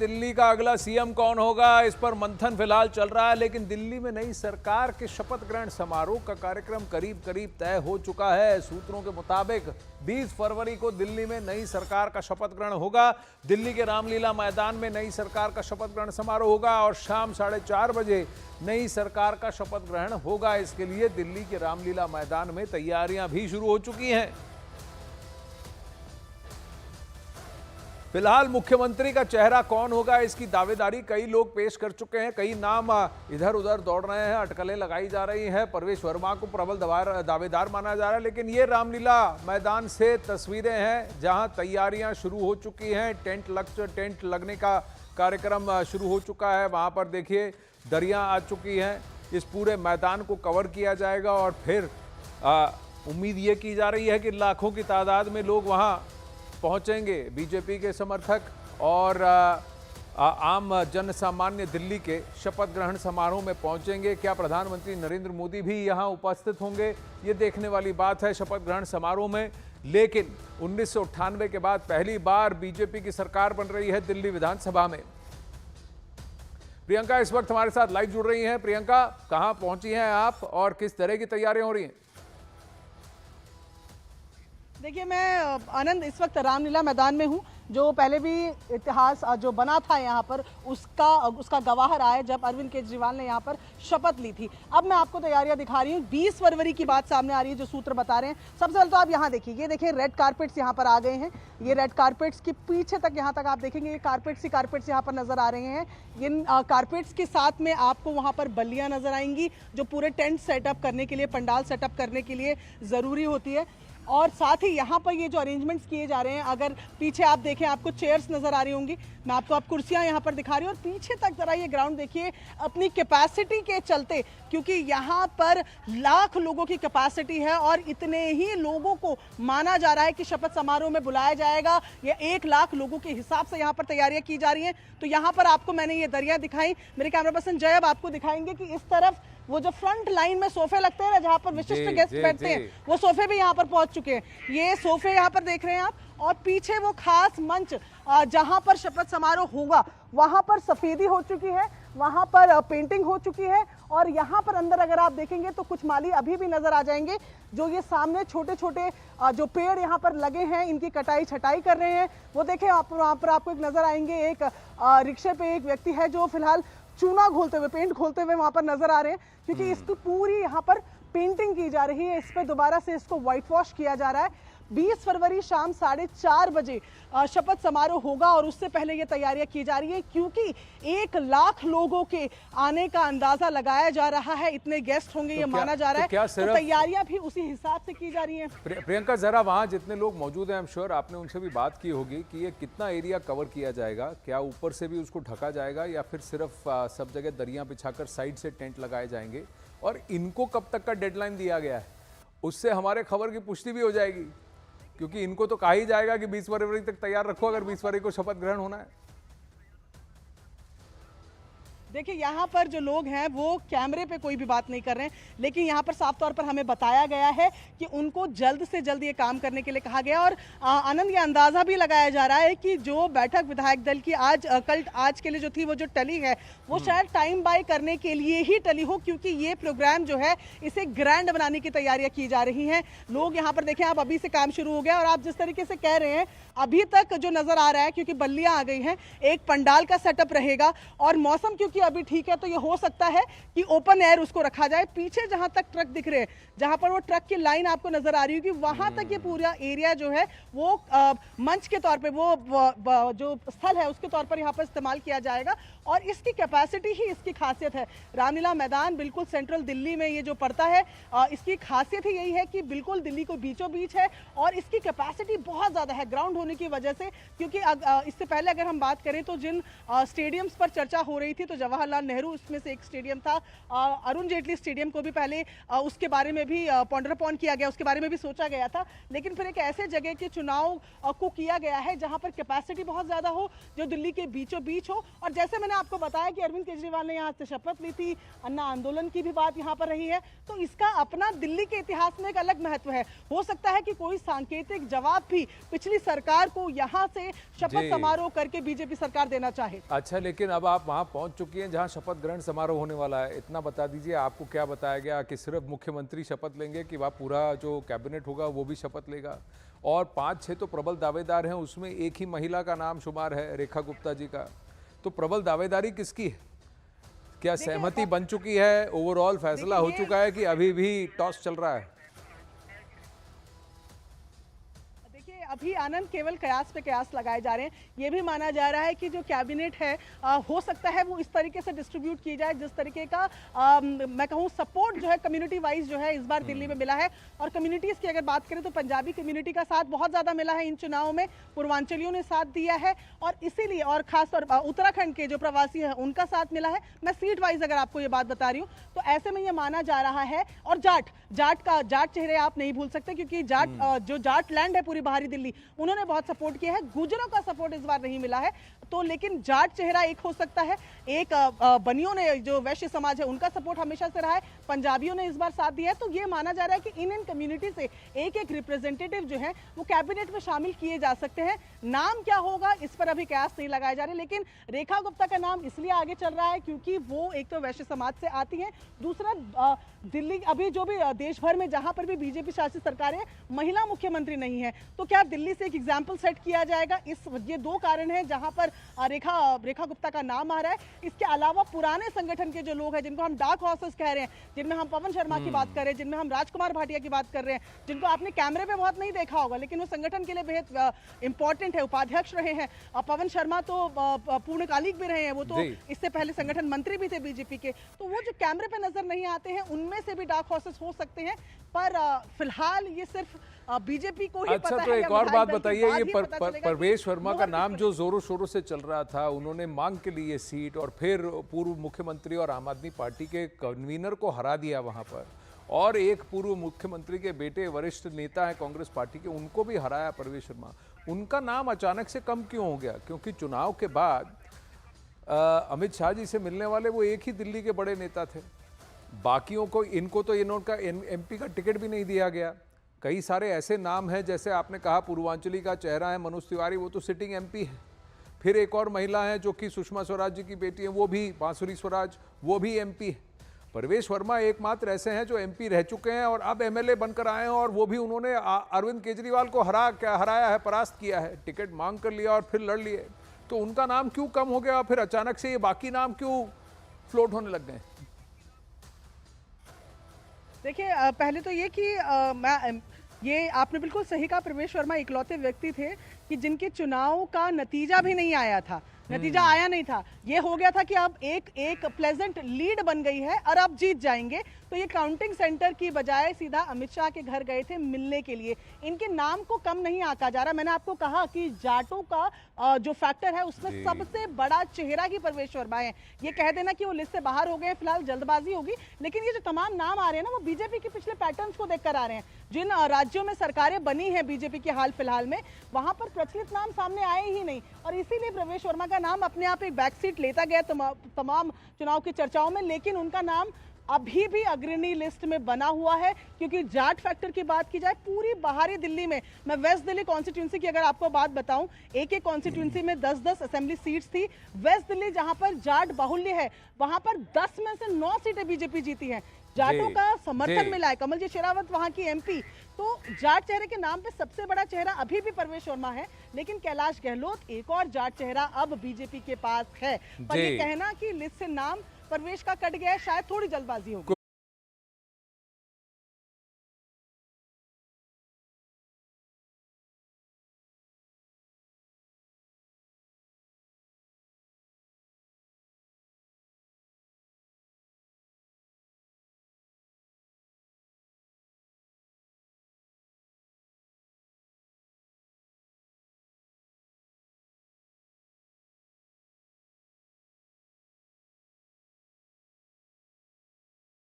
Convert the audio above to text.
दिल्ली का अगला सीएम कौन होगा, इस पर मंथन फिलहाल चल रहा है। लेकिन दिल्ली में नई सरकार के शपथ ग्रहण समारोह का कार्यक्रम करीब करीब तय हो चुका है। सूत्रों के मुताबिक 20 फरवरी को दिल्ली में नई सरकार का शपथ ग्रहण होगा। दिल्ली के रामलीला मैदान में नई सरकार का शपथ ग्रहण समारोह होगा और शाम 4:30 बजे नई सरकार का शपथ ग्रहण होगा। इसके लिए दिल्ली के रामलीला मैदान में तैयारियां भी शुरू हो चुकी हैं। फिलहाल मुख्यमंत्री का चेहरा कौन होगा, इसकी दावेदारी कई लोग पेश कर चुके हैं। कई नाम इधर उधर दौड़ रहे हैं, अटकलें लगाई जा रही हैं। परवेश वर्मा को प्रबल दावेदार माना जा रहा है। लेकिन ये रामलीला मैदान से तस्वीरें हैं जहां तैयारियां शुरू हो चुकी हैं। टेंट लगने का कार्यक्रम शुरू हो चुका है। वहां पर देखिए दरियां आ चुकी हैं। इस पूरे मैदान को कवर किया जाएगा और फिर उम्मीद ये की जा रही है कि लाखों की तादाद में लोग वहां पहुंचेंगे। बीजेपी के समर्थक और आम जन सामान्य दिल्ली के शपथ ग्रहण समारोह में पहुंचेंगे। क्या प्रधानमंत्री नरेंद्र मोदी भी यहां उपस्थित होंगे, ये देखने वाली बात है शपथ ग्रहण समारोह में। लेकिन 1998 के बाद पहली बार बीजेपी की सरकार बन रही है दिल्ली विधानसभा में। प्रियंका इस वक्त हमारे साथ लाइव जुड़ रही हैं। प्रियंका, कहां पहुंची हैं आप और किस तरह की तैयारियां हो रही हैं? देखिए, मैं आनंद इस वक्त रामलीला मैदान में हूँ, जो पहले भी इतिहास जो बना था यहाँ पर उसका गवाह रहा है जब अरविंद केजरीवाल ने यहाँ पर शपथ ली थी। अब मैं आपको तैयारियां दिखा रही हूँ। 20 फरवरी की बात सामने आ रही है, जो सूत्र बता रहे हैं। सबसे पहले तो आप यहाँ देखिए, ये देखिए रेड कारपेट्स यहाँ पर आ गए हैं। ये रेड कारपेट्स के पीछे तक यहाँ तक आप देखेंगे ये कारपेट्स यहाँ पर नजर आ रहे हैं। इन कारपेट्स के साथ में आपको वहाँ पर बल्लियाँ नजर आएंगी, जो पूरे टेंट सेटअप करने के लिए, पंडाल सेटअप करने के लिए ज़रूरी होती है। और साथ ही यहाँ पर ये जो अरेंजमेंट्स किए जा रहे हैं, अगर पीछे आप देखें आपको चेयर्स नज़र आ रही होंगी, मैं आपको आप कुर्सियाँ यहाँ पर दिखा रही हूँ। और पीछे तक ज़रा ये ग्राउंड देखिए अपनी कैपेसिटी के चलते, क्योंकि यहाँ पर लाख लोगों की कैपेसिटी है और इतने ही लोगों को माना जा रहा है कि शपथ समारोह में बुलाया जाएगा। ये 1 लाख लोगों के हिसाब से यहाँ पर तैयारियाँ की जा रही हैं। तो यहाँ पर आपको मैंने ये दरिया दिखाई, मेरे कैमरा पर्सन जय अब आपको दिखाएंगे कि इस तरफ वो जो फ्रंट लाइन में सोफे लगते हैं ना, जहाँ पर विशिष्ट गेस्ट बैठते हैं, वो सोफे भी यहाँ पर पहुंच चुके हैं। ये सोफे यहाँ पर देख रहे हैं आप। और पीछे वो खास मंच जहाँ पर शपथ समारोह होगा, वहाँ पर सफेदी हो चुकी है, वहाँ पर पेंटिंग हो चुकी है। और यहाँ पर अंदर अगर आप देखेंगे तो कुछ माली अभी भी नजर आ जाएंगे, जो ये सामने छोटे छोटे जो पेड़ यहाँ पर लगे हैं, इनकी कटाई छटाई कर रहे हैं। वो देखें आप, वहाँ पर आपको एक नजर आएंगे, एक रिक्शे पे एक व्यक्ति है जो फिलहाल चूना घोलते हुए, पेंट घोलते हुए वहां पर नजर आ रहे हैं, क्योंकि इसकी पूरी यहाँ पर पेंटिंग की जा रही है। इस पे दोबारा से इसको व्हाइट वॉश किया जा रहा है। 20 फरवरी शाम 4:30 बजे शपथ समारोह होगा और उससे पहले ये तैयारियां की जा रही है, क्योंकि 1 लाख लोगों के आने का अंदाजा लगाया जा रहा है। इतने गेस्ट होंगे ये माना जा रहा है। तो तैयारियां भी उसी हिसाब से की जा रही हैं। प्रियंका, जरा वहां जितने लोग मौजूद हैं, आई एम श्योर आपने उनसे भी बात की होगी कि ये कितना एरिया कवर किया जाएगा। क्या ऊपर से भी उसको ढका जाएगा या फिर सिर्फ सब जगह दरियां बिछाकर साइड से टेंट लगाए जाएंगे? और इनको कब तक का डेडलाइन दिया गया है, उससे हमारे खबर की पुष्टि भी हो जाएगी, क्योंकि इनको तो कहा ही जाएगा कि 20 फरवरी तक तैयार रखो अगर 20 फरवरी को शपथ ग्रहण होना है। देखिए, यहाँ पर जो लोग हैं वो कैमरे पे कोई भी बात नहीं कर रहे हैं, लेकिन यहाँ पर साफ तौर पर हमें बताया गया है कि उनको जल्द से जल्द ये काम करने के लिए कहा गया। और आनंद, ये अंदाज़ा भी लगाया जा रहा है कि जो बैठक विधायक दल की आज के लिए जो थी, वो जो टली है, वो शायद टाइम बाय करने के लिए ही टली हो, क्योंकि ये प्रोग्राम जो है इसे ग्रैंड बनाने की तैयारियां की जा रही हैं। लोग यहाँ पर देखें, आप अभी से काम शुरू हो गया। और आप जिस तरीके से कह रहे हैं, अभी तक जो नजर आ रहा है, क्योंकि बल्लियां आ गई हैं, एक पंडाल का सेटअप रहेगा और मौसम क्योंकि अभी ठीक है, तो ये हो सकता है कि ओपन एयर उसको रखा जाए। पीछे जहां तक ट्रक दिख रहे हैं, जहां पर वो ट्रक की लाइन आपको नजर आ रही होगी, वहां तक ये पूरा एरिया जो है वो मंच के तौर पे, वो जो स्थल है उसके तौर पर यहाँ पर इस्तेमाल किया जाएगा। और इसकी कैपेसिटी ही इसकी खासियत है। रामलीला मैदान बिल्कुल सेंट्रल दिल्ली में ये जो पड़ता है, इसकी खासियत ही यही है कि बिल्कुल दिल्ली को बीचों बीच है और इसकी कैपेसिटी बहुत ज़्यादा है ग्राउंड होने की वजह से। क्योंकि इससे पहले अगर हम बात करें तो जिन स्टेडियम्स पर चर्चा हो रही थी, तो जवाहरलाल नेहरू उसमें से एक स्टेडियम था, अरुण जेटली स्टेडियम को भी पहले उसके बारे में भी पॉन्डर अपॉन किया गया, उसके बारे में भी सोचा गया था। लेकिन फिर एक ऐसे जगह के चुनाव को किया गया है जहां पर कैपेसिटी बहुत ज़्यादा हो, जो दिल्ली के बीचों बीच हो। और जैसे मैंने आपको बताया कि अरविंद केजरीवाल ने यहाँ से शपथ ली थी, अन्ना आंदोलन की भी बात यहाँ पर रही है, तो इसका अपना दिल्ली के इतिहास में एक अलग महत्व है। हो सकता है कि कोई सांकेतिक जवाब भी पिछली सरकार को यहाँ से शपथ समारोह करके बीजेपी सरकार देना चाहे। अच्छा, लेकिन अब आप वहां पहुंच चुकी हैं जहां शपथ ग्रहण समारोह होने वाला है। इतना बता दीजिए, आपको क्या बताया गया कि सिर्फ मुख्यमंत्री शपथ लेंगे कि वह पूरा जो कैबिनेट होगा वो भी शपथ लेगा? और 5-6 तो प्रबल दावेदार हैं, उसमें एक ही महिला का नाम शुमार है, रेखा गुप्ता जी का। तो प्रबल दावेदारी किसकी है? क्या सहमति बन चुकी है, ओवरऑल फैसला हो चुका है कि अभी भी टॉस चल रहा है? अभी आनंद केवल कयास पे कयास लगाए जा रहे हैं। ये भी माना जा रहा है कि जो कैबिनेट है हो सकता है वो इस तरीके से डिस्ट्रीब्यूट की जाए जिस तरीके का मैं कहूँ सपोर्ट जो है कम्युनिटी वाइज जो है इस बार दिल्ली में मिला है। और कम्युनिटीज़ की अगर बात करें तो पंजाबी कम्युनिटी का साथ बहुत ज़्यादा मिला है इन चुनावों में, पूर्वांचलियों ने साथ दिया है और इसीलिए, और खासतौर उत्तराखंड के जो प्रवासी हैं उनका साथ मिला है। मैं सीट वाइज अगर आपको ये बात बता रही हूँ तो ऐसे में ये माना जा रहा है। और जाट चेहरे आप नहीं भूल सकते, क्योंकि जो जाट लैंड है पूरी बाहरी दिल्ली, उन्होंने बहुत सपोर्ट किया है। गुजरों का सपोर्ट इस बार नहीं मिला है, तो लेकिन जाट चेहरा एक हो सकता है। एक बनियों ने, जो वैश्य समाज है, उनका सपोर्ट हमेशा से रहा है। पंजाबियों ने इस बार साथ दिया है। तो ये माना जा रहा है कि इन कम्युनिटी से एक रिप्रेजेंटेटिव जो है वो कैबिनेट में शामिल किए जा सकते हैं। नाम क्या होगा इस पर अभी कयास नहीं लगाए जा रहे, लेकिन रेखा गुप्ता का नाम इसलिए आगे चल रहा है क्योंकि वो एक तो वैश्य समाज से आती हैं, दूसरा दिल्ली अभी जो भी देश भर में जहां पर भी बीजेपी शासित सरकार है, महिला मुख्यमंत्री नहीं है। तो क्या दिल्ली से एक एग्जाम्पल सेट किया जाएगा? ये दो कारण हैं जहां पर रेखा गुप्ता का नाम आ रहा है। इसके अलावा पुराने संगठन के जो लोग हैं, जिनको हम डार्क हॉर्सेस कह रहे हैं, जिनमें हम पवन शर्मा की बात कर रहे हैं, जिनमें हम राजकुमार भाटिया की बात कर रहे हैं, जिनको आपने कैमरे पे बहुत नहीं देखा होगा लेकिन वो संगठन के लिए बेहद इंपॉर्टेंट है, उपाध्यक्ष रहे हैं। पवन शर्मा तो पूर्णकालिक भी रहे हैं, वो तो इससे पहले संगठन मंत्री भी थे बीजेपी के। तो वो जो कैमरे पे नजर नहीं आते हैं, उनमें से भी डार्क हॉर्सेस हो सकते हैं, पर फिलहाल ये सिर्फ बीजेपी को ही पता है। तो एक और बात बताइए, ये परवेश वर्मा का नाम जो जोरों शोरों से चल रहा था, उन्होंने मांग के लिए सीट और फिर पूर्व मुख्यमंत्री और आम आदमी पार्टी के कन्वीनर को हरा दिया वहां पर, और एक पूर्व मुख्यमंत्री के बेटे वरिष्ठ नेता हैं कांग्रेस पार्टी के, उनको भी हराया परवेश वर्मा। उनका नाम अचानक से कम क्यों हो गया? क्योंकि चुनाव के बाद अमित शाह जी से मिलने वाले वो एक ही दिल्ली के बड़े नेता थे, बाकियों को, इनको तो इनका एमपी का टिकट भी नहीं दिया गया। कई सारे ऐसे नाम हैं, जैसे आपने कहा पूर्वांचली का चेहरा है मनोज तिवारी, वो तो सिटिंग एमपी है। फिर एक और महिला है जो कि सुषमा स्वराज जी की बेटी है, वो भी बांसुरी स्वराज, वो भी एमपी है। परवेश वर्मा एकमात्र ऐसे हैं जो एमपी रह चुके हैं और अब एमएलए बनकर आए हैं, और वो भी उन्होंने अरविंद केजरीवाल को हराया है, परास्त किया है, टिकट मांग कर लिया और फिर लड़ लिए। तो उनका नाम क्यों कम हो गया, फिर अचानक से ये बाकी नाम क्यों फ्लोट होने लग गए? देखिए, पहले तो ये कि ये आपने बिल्कुल सही कहा, परवेश वर्मा इकलौते व्यक्ति थे कि जिनके चुनाव का नतीजा भी नहीं आया था, नतीजा आया नहीं था। ये हो गया था कि अब एक प्लेजेंट लीड बन गई है और अब जीत जाएंगे। तो ये काउंटिंग सेंटर की बजाय सीधा अमित शाह के घर गए थे मिलने के लिए। इनके नाम को कम नहीं आंका जा रहा। मैंने आपको कहा कि जाटों का जो फैक्टर है उसमें सबसे बड़ा चेहरा ही परवेश वर्मा है। ये कह देना कि वो लिस्ट से बाहर हो गए, फिलहाल जल्दबाजी होगी, लेकिन ये जो तमाम नाम आ रहे हैं ना, वो बीजेपी के पिछले पैटर्न्स को देखकर आ रहे हैं। जिन राज्यों में सरकारें बनी हैं बीजेपी के हाल फिलहाल में, वहां पर प्रचलित नाम सामने आए ही नहीं, और इसीलिए परवेश वर्मा का नाम अपने आप एक बैक सीट लेता गया तमाम चुनाव की चर्चाओं में। लेकिन उनका नाम अभी भी अग्रणी लिस्ट में बना हुआ है, क्योंकि जाट फैक्टर की बात की जाए पूरी बाहरी दिल्ली में, मैं वेस्ट दिल्ली कॉन्स्टिट्यूंसी की अगर आपको बात बताऊं, एक कॉन्स्टिट्यूंसी में 10-10 असेंबली सीट्स थी। वेस्ट दिल्ली जहां पर जाट बाहुल्य है, वहां पर 10 में से 9 सीटें बीजेपी जीती हैं। जाटों का समर्थन मिला है। कमल जी शेरावत वहां की एमपी। तो जाट चेहरे के नाम पे सबसे बड़ा चेहरा अभी भी परवेश वर्मा है, लेकिन कैलाश गहलोत एक और जाट चेहरा अब बीजेपी के पास है। पर ये कहना कि लिस्ट से नाम परवेश का कट गया है, शायद थोड़ी जल्दबाजी होगी।